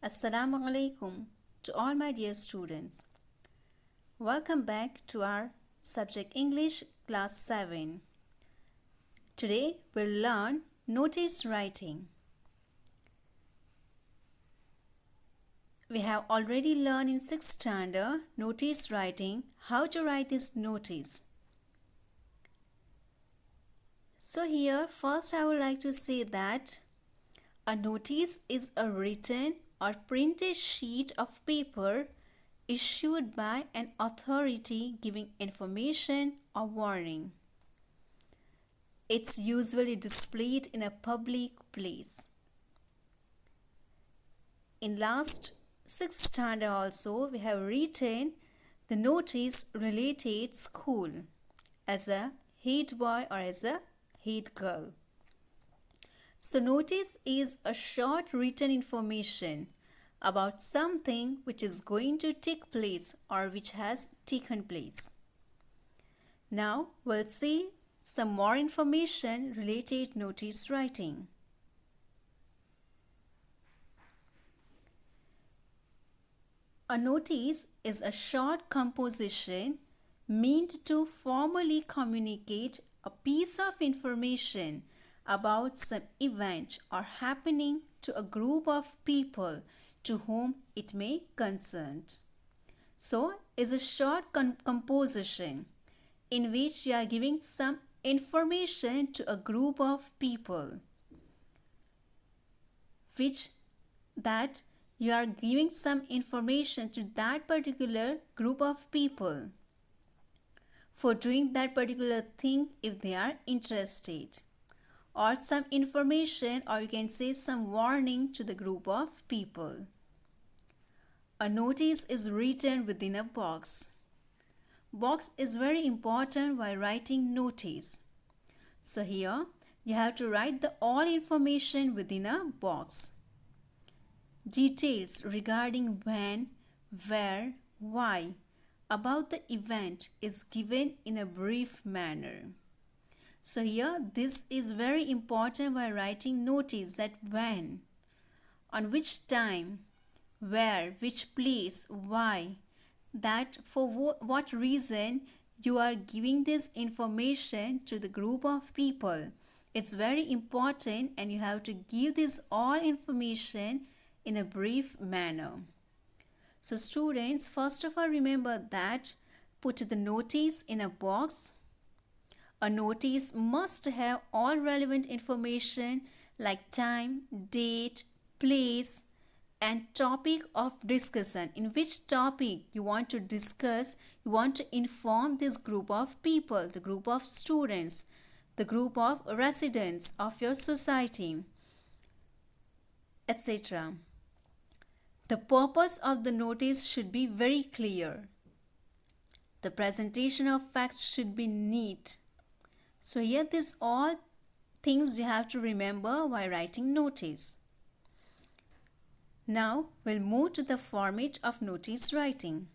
Assalamu alaikum to all my dear students. Welcome back to our subject English class 7. Today we'll learn notice writing. We have already learned in 6th standard notice writing how to write this notice. So here first I would like to say that a notice is a written or printed sheet of paper issued by an authority giving information or warning. It's usually displayed in a public place. In last 6th standard also we have written the notice related school as a head boy or as a head girl. So notice is a short written information about something which is going to take place or which has taken place. Now we'll see some more information related notice writing. A notice is a short composition meant to formally communicate a piece of information about some event or happening to a group of people to whom it may concern. So, is a short composition in which you are giving some information to a group of people, which that you are giving some information to that particular group of people for doing that particular thing if they are interested, or some information, or you can say some warning to the group of people. A notice is written within a box. Box is very important while writing notice. So here you have to write the all information within a box. Details regarding when, where, why about the event is given in a brief manner. So here this is very important while writing notice, that when, on which time, where, which place, why, that for what reason you are giving this information to the group of people. It's very important and you have to give this all information in a brief manner. So students, first of all remember that put the notice in a box. A notice must have all relevant information like time, date, place, and topic of discussion. In which topic you want to discuss, you want to inform this group of people, the group of students, the group of residents of your society, etc. The purpose of the notice should be very clear. The presentation of facts should be neat. So here these all things you have to remember while writing notice. Now we'll move to the format of notice writing.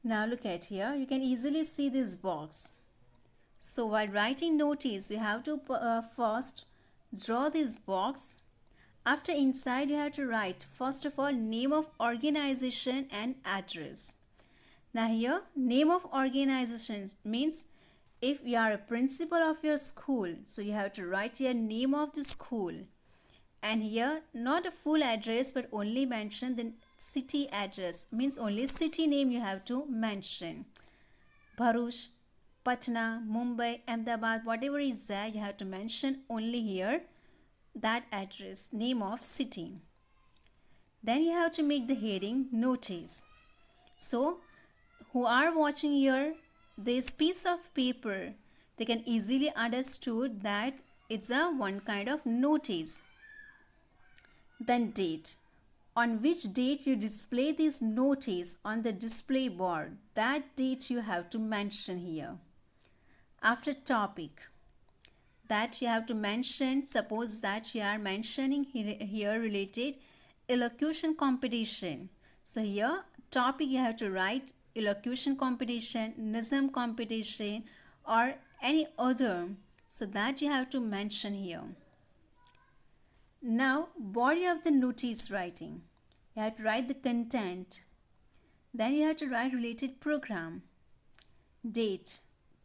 Now look at here, you can easily see this box. So while writing notice, you have to first draw this box. After inside you have to write first of all name of organization and address. Now here name of organization means if you are a principal of your school, so you have to write your name of the school, and here not a full address but only mention the city address, means only city name you have to mention. Bharuch, Patna, Mumbai, Ahmedabad, whatever is there, you have to mention only here that address, name of city. Then you have to make the heading notice. So who are watching here this piece of paper, they can easily understood that it's a one kind of notice. Then date. On which date you display this notice on the display board, that date you have to mention here. After topic, that you have to mention, suppose that you are mentioning here related elocution competition. So here topic you have to write elocution competition, Nizam competition, or any other So that you have to mention here. Now, body of the notice writing. You have to write the content. Then you have to write related program, date,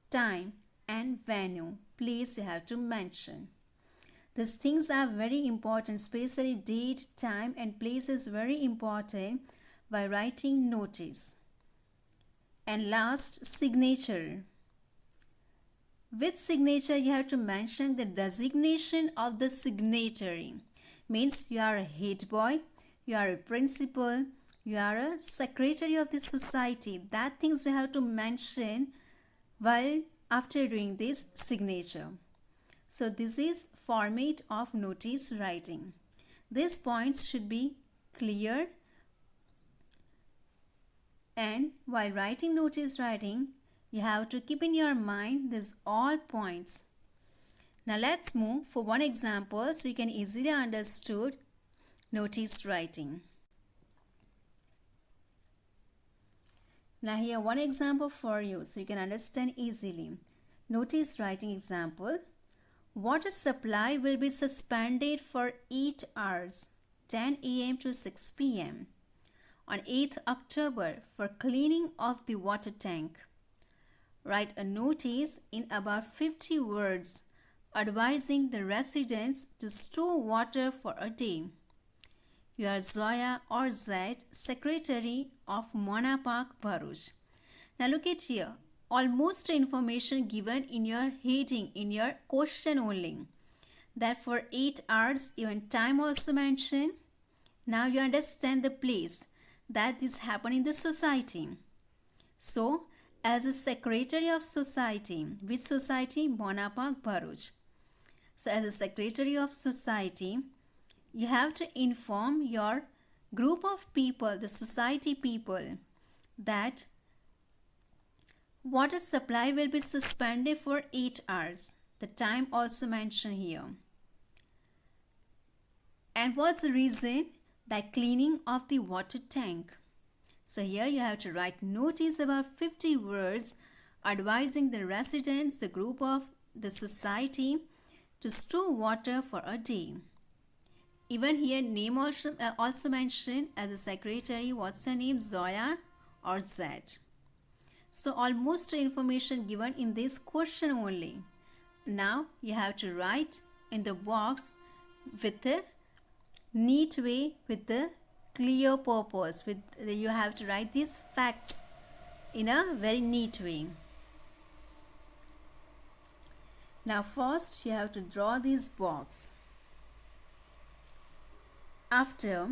time and venue, place you have to mention. These things are very important, especially date, time and place is very important by writing notice. And last, signature. With signature you have to mention the designation of the signatory. Means you are a head boy, you are a principal, you are a secretary of the society. That things you have to mention while after doing this signature. So this is format of notice writing. These points should be clear, and while writing notice writing you have to keep in your mind these all points. Now let's move for one example so you can easily understood notice writing. Now here one example for you so you can understand easily. Notice writing example. Water supply will be suspended for 8 hours, 10 a.m. to 6 p.m. on 8th October for cleaning of the water tank. Write a notice in about 50 words advising the residents to store water for a day. You are Zoya or Zaid, Secretary of Mona Park, Bharuch. Now look at here. Almost information given in your heading, in your question only. That for 8 hours, even time also mentioned. Now you understand the place that this happened in the society. So, as a secretary of society, which society? Mona Park, Bharuch. So, as a secretary of society, you have to inform your group of people, the society people, that water supply will be suspended for 8 hours. The time also mentioned here. And what's the reason? By cleaning of the water tank. So here you have to write notice about 50 words advising the residents, the group of the society to store water for a day. Even here name also mentioned as a secretary. What's her name? Zoya or Zed. So almost information given in this question only. Now you have to write in the box with a neat way, with the clear purpose. You have to write these facts in a very neat way. Now first you have to draw this box. After,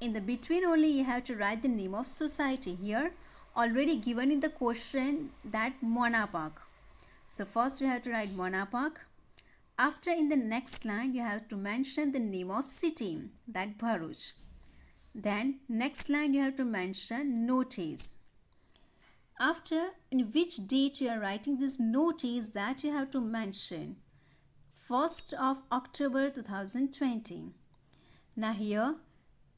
in the between only you have to write the name of society. Here already given in the question that Mona Park. So first you have to write Mona Park. After, in the next line you have to mention the name of city, that Bharuch. Then next line you have to mention notice. After, in which date you are writing this notice, that you have to mention 1st of October 2020. Now here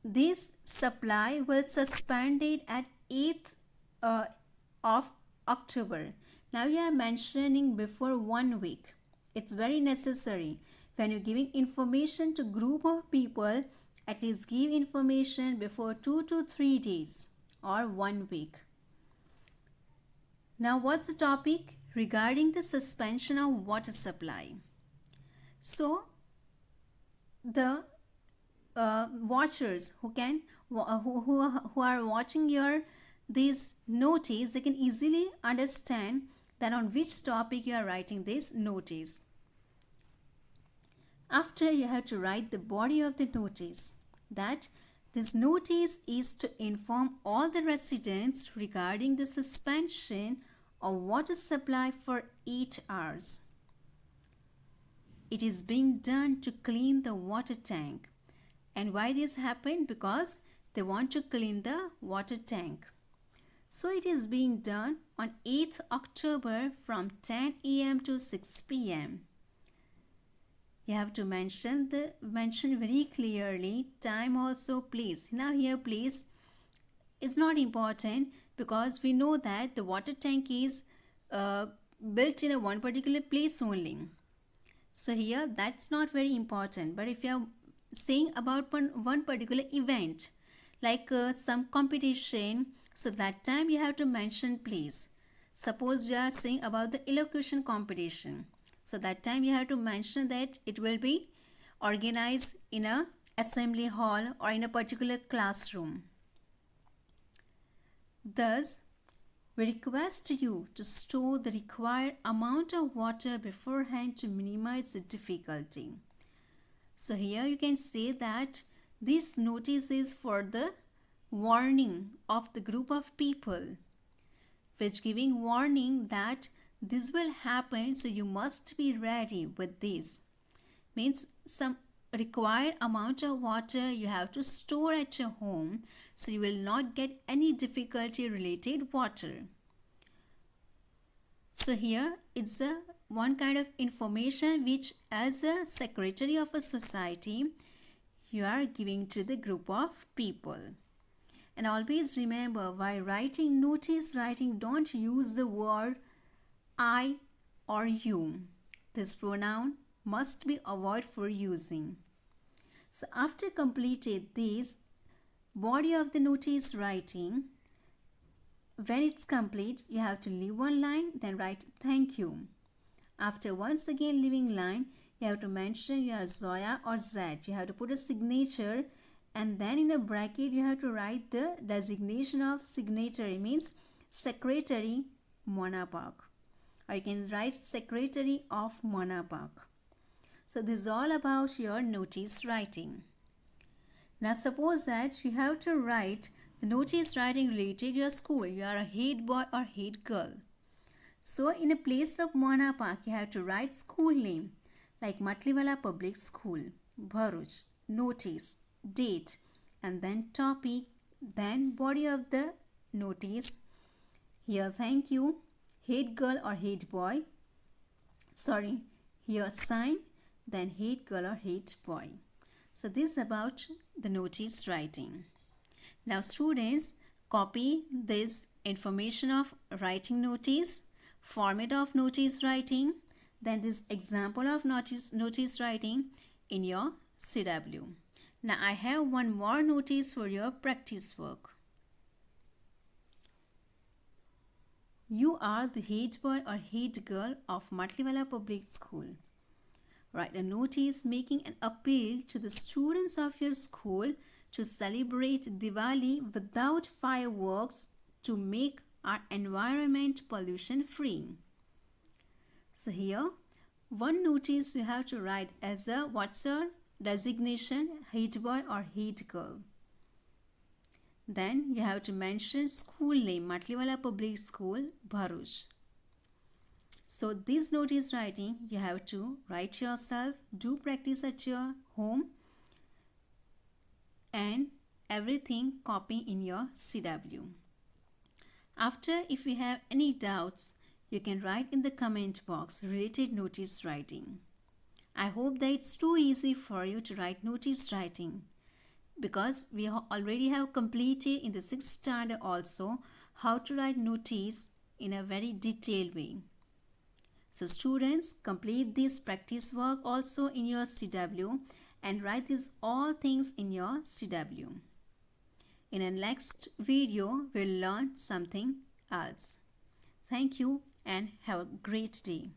this supply will suspended at 8th of October. Now you are mentioning before 1 week. It's very necessary. When you're giving information to group of people, at least give information before 2 to 3 days or 1 week. Now what's the topic? Regarding the suspension of water supply. So the watchers who are watching your this notice, they can easily understand that on which topic you are writing this notice. After, you have to write the body of the notice, that this notice is to inform all the residents regarding the suspension of water supply for 8 hours. It is being done to clean the water tank. And why this happened? Because they want to clean the water tank. So it is being done on 8th October from 10 a.m. to 6 p.m. You have to mention very clearly time also, place. Now here place is not important because we know that the water tank is built in a one particular place only. So here that's not very important. But if you are saying about one particular event, like some competition, so that time you have to mention place. Suppose you are saying about the elocution competition, so that time you have to mention that it will be organized in a assembly hall or in a particular classroom. Thus, we request you to store the required amount of water beforehand to minimize the difficulty. So here you can say that this notice is for the warning of the group of people, which giving warning that this will happen, so you must be ready with this. Means some required amount of water you have to store at your home, so you will not get any difficulty related water. So here it's a one kind of information which as a secretary of a society you are giving to the group of people. And always remember, while writing notice writing, don't use the word I or you. This pronoun must be avoided for using. So after completed this body of the notice writing, when it's complete, you have to leave one line, then write thank you. After once again leaving line, you have to mention your Zoya or Z. You have to put a signature, and then in a bracket you have to write the designation of signatory, means secretary Mona Park, or you can write secretary of Mona Park. So this is all about your notice writing. Now suppose that you have to write the notice writing related to your school. You are a head boy or head girl. So in a place of Mona Park, you have to write school name like Matliwala Public School, Bharuch, notice, date, and then topic, then body of the notice. Here thank you, head girl or head boy. Here sign, then head girl or head boy. So this is about the notice writing. Now students, copy this information of writing notice, format of notice writing, then this example of notice writing in your CW. Now I have one more notice for your practice work. You are the head boy or head girl of Matliwala Public School. Write a notice making an appeal to the students of your school to celebrate Diwali without fireworks to make our environment pollution free. So here one notice you have to write as a what's your designation, head boy or head girl. Then you have to mention school name, Matliwala Public School, Bharuch. So this notice writing you have to write yourself, do practice at your home, and everything copy in your CW. After, if you have any doubts, you can write in the comment box related notice writing. I hope that it's too easy for you to write notice writing, because we already have completed in the 6th standard also how to write notice in a very detailed way. So students, complete this practice work also in your CW and write these all things in your CW. In a next video, we'll learn something else. Thank you and have a great day.